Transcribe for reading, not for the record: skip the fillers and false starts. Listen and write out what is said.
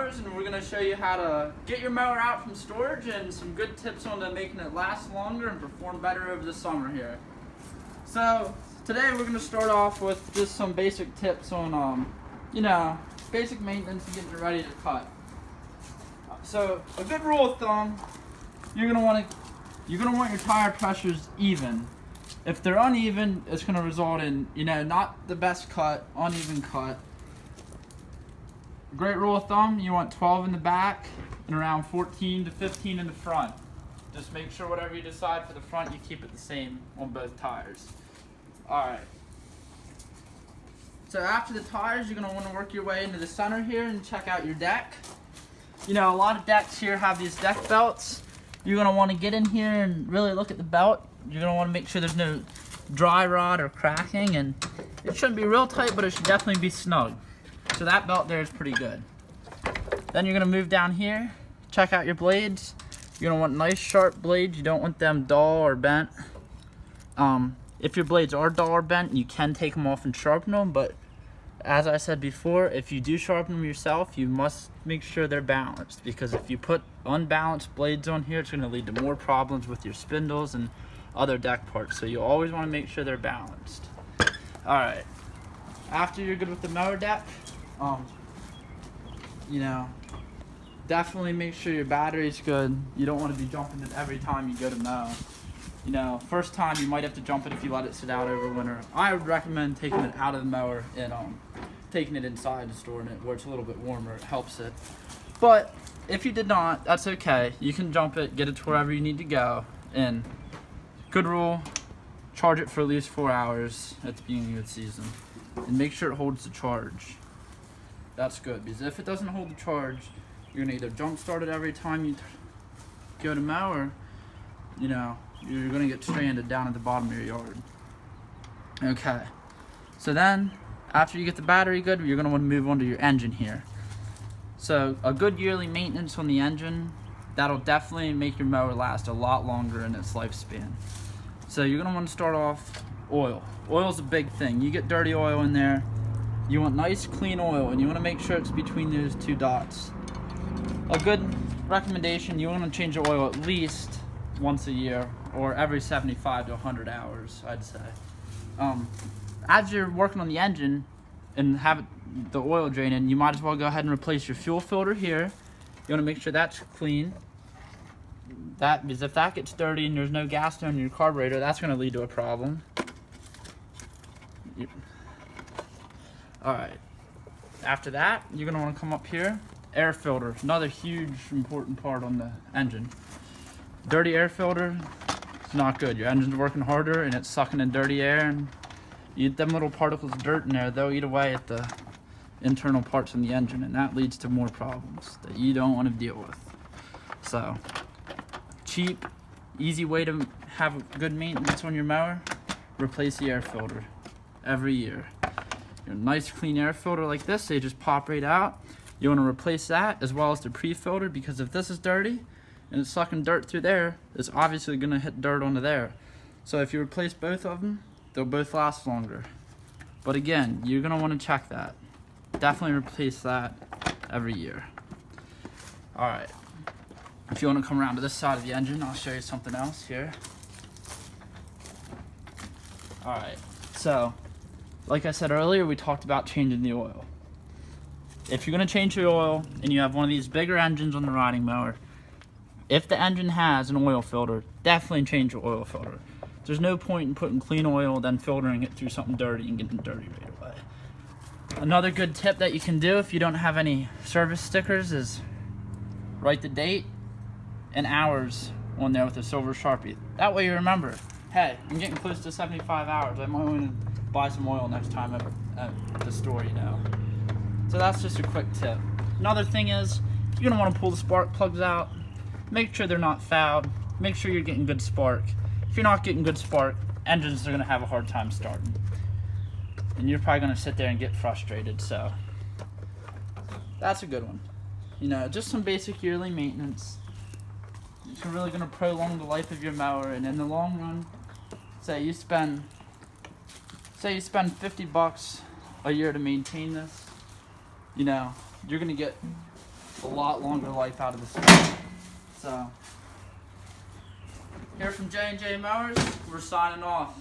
mowers, and we're going to show you how to get your mower out from storage and some good tips on to making it last longer and perform better over the summer here. So today we're going to start off with just some basic tips on basic maintenance and getting it ready to cut. So a good rule of thumb, you're going to want your tire pressures even. If they're uneven, it's going to result in not the best cut, uneven cut. Great rule of thumb, you want 12 in the back and around 14 to 15 in the front. Just make sure whatever you decide for the front, you keep it the same on both tires. Alright. So after the tires, you're going to want to work your way into the center here and check out your deck. A lot of decks here have these deck belts. You're going to want to get in here and really look at the belt. You're going to want to make sure there's no dry rot or cracking, and it shouldn't be real tight, but it should definitely be snug. So that belt there is pretty good. Then you're going to move down here, check out your blades. You're going to want nice sharp blades. You don't want them dull or bent. If your blades are dull or bent, you can take them off and sharpen them, but as I said before, if you do sharpen them yourself, you must make sure they're balanced, because if you put unbalanced blades on here, it's going to lead to more problems with your spindles and other deck parts. So you always want to make sure they're balanced. Alright, after you're good with the mower deck, definitely make sure your battery's good. You don't want to be jumping it every time you go to mow. First time you might have to jump it if you let it sit out over winter. I would recommend taking it out of the mower and taking it inside and storing it where it's a little bit warmer. It helps it. But if you did not, that's okay. You can jump it, get it to wherever you need to go, and good rule, charge it for at least 4 hours at the beginning of the season, and make sure it holds the charge. That's good, because if it doesn't hold the charge, you're gonna either jump start it every time you go to mow, or you're gonna get stranded down at the bottom of your yard. Okay, so then after you get the battery good, you're gonna want to move on to your engine here. So a good yearly maintenance on the engine, that'll definitely make your mower last a lot longer in its lifespan. So you're gonna want to start off oil. Oil's a big thing. You get dirty oil in there, you want nice clean oil, and you want to make sure it's between those two dots. A good recommendation, you want to change the oil at least once a year, or every 75 to 100 hours, I'd say. As you're working on the engine and have the oil draining, you might as well go ahead and replace your fuel filter here. You want to make sure that's clean. Because if that gets dirty and there's no gas down in your carburetor, that's going to lead to a problem. Alright, after that, you're going to want to come up here. Air filter, another huge important part on the engine. Dirty air filter, it's not good. Your engine's working harder and it's sucking in dirty air, and you get them little particles of dirt in there, they'll eat away at the internal parts in the engine, and that leads to more problems that you don't want to deal with. So, cheap, easy way to have good maintenance on your mower, replace the air filter every year. Your nice clean air filter like this, they just pop right out. You want to replace that as well as the pre-filter, because if this is dirty and it's sucking dirt through there, it's obviously going to hit dirt onto there. So if you replace both of them, they'll both last longer. But again, you're going to want to check that. Definitely replace that every year. Alright, if you want to come around to this side of the engine, I'll show you something else here. Alright, so like I said earlier, we talked about changing the oil. If you're going to change the oil and you have one of these bigger engines on the riding mower, if the engine has an oil filter, definitely change your oil filter. There's no point in putting clean oil, then filtering it through something dirty and getting dirty right away. Another good tip that you can do if you don't have any service stickers is write the date and hours on there with a silver Sharpie. That way you remember, hey, I'm getting close to 75 hours. I might want to buy some oil next time at the store, So that's just a quick tip. Another thing is, you're going to want to pull the spark plugs out. Make sure they're not fouled. Make sure you're getting good spark. If you're not getting good spark, engines are going to have a hard time starting. And you're probably going to sit there and get frustrated, so that's a good one. Just some basic yearly maintenance. It's really going to prolong the life of your mower, and in the long run, say you spend $50 a year to maintain this, you're going to get a lot longer life out of the spring. So, here from J&J Mowers, we're signing off.